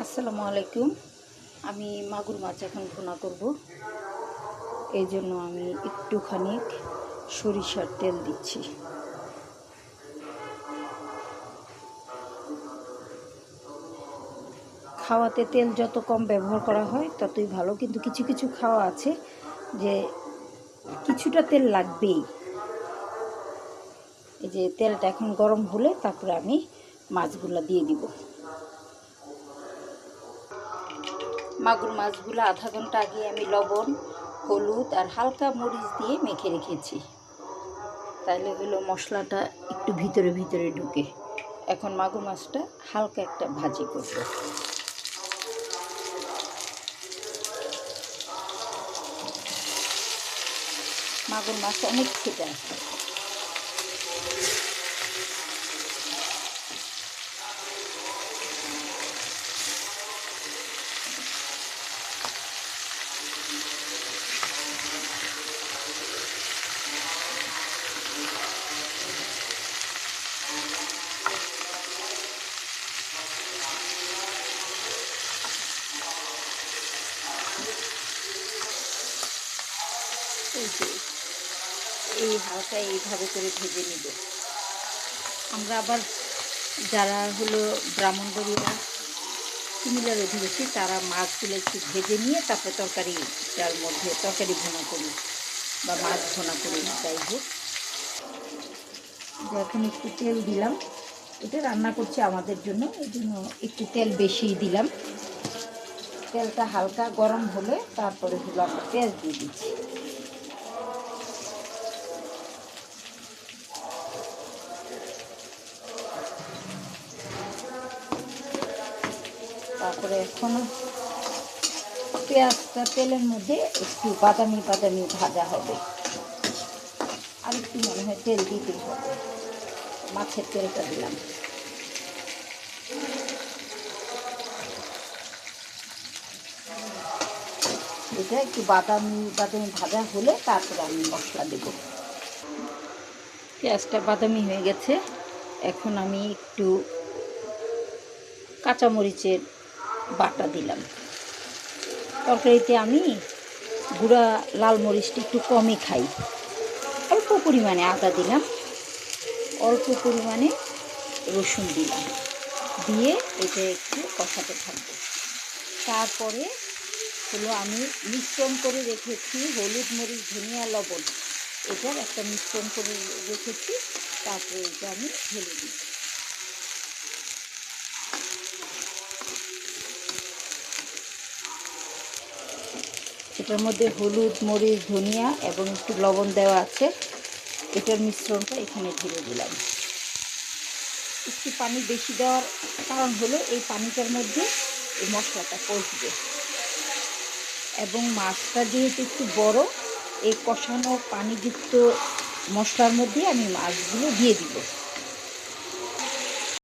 আসসালামু আলাইকুম। আমি মাগুর মাছ এখন ভুনা করব। এই জন্য আমি একটুখানি সরিষার তেল দিচ্ছি। খাওয়াতে তেল যত কম ব্যবহার করা হয় ততই ভালো, কিন্তু কিছু কিছু খাওয়া আছে যে কিছুটা তেল লাগবেই। এই যে তেলটা এখন গরম হলে তারপরে আমি মাছগুলো দিয়ে দিব। মাগুর মাছগুলো আধা ঘন্টা আগে আমি লবণ, হলুদ আর হালকা মরিচ দিয়ে মেখে রেখেছি, তাইলে হলো মশলাটা একটু ভিতরে ভিতরে ঢুকে। এখন মাগুর মাছটা হালকা একটা ভাজি করব। মাগুর মাছ অনেক খেতে আছে। এই হালকা এইভাবে করে ভেজে নিব। আমরা আবার যারা হলো ব্রাহ্মণবাড়িয়া কুমিল্লার অধিবাসী, তারা মাছগুলো একটু ভেজে নিয়ে তারপরে তরকারিটার মধ্যে তরকারি ভুনা করি বা মাছ ভুনা করি, যাই হোক। এখন একটু তেল দিলাম, এটা রান্না করছি আমাদের জন্য, এই জন্য একটু তেল বেশি দিলাম। তেলটা হালকা গরম হলে তারপরে হলো আমরা পেঁয়াজ দিয়ে দিচ্ছি। তারপরে এখন পেঁয়াজটা তেলের মধ্যে একটু বাদামি বাদামি ভাজা হবে। আর একটু মনে হয় তেল দিতেই হবে, মাছের তেলটা দিলাম। এটা একটু বাদামি বাদামি ভাজা হলে তারপরে আমি মশলা দেব। পেঁয়াজটা বাদামি হয়ে গেছে, এখন আমি একটু কাঁচামরিচের বাটা দিলাম। তরকারিতে আমি গুঁড়া লাল মরিচটা একটু কমই খাই। অল্প পরিমাণে আদা দিলাম, অল্প পরিমাণে রসুন দিলাম, দিয়ে এটা একটু কষাতে থাকবো। তারপরে হলো আমি মিশ্রণ করে রেখেছি হলুদ, মরিচ, ধনিয়া, লবণ, এটার একটা মিশ্রণ করে রেখেছি। তারপরে এটা আমি ঢেলে দিই। এটার মধ্যে হলুদ, মরিচ, ধনিয়া এবং একটু লবণ দেওয়া আছে, এটার মিশ্রণটা এখানে ঢেলে দিলাম। একটু পানি বেশি দেওয়ার কারণ হলো এই পানিটার মধ্যে এই মশলাটা কষবে, এবং মাছটা যেহেতু একটু বড়, এই কষানো পানিযুক্ত মশলার মধ্যে আমি মাছগুলো দিয়ে দিব।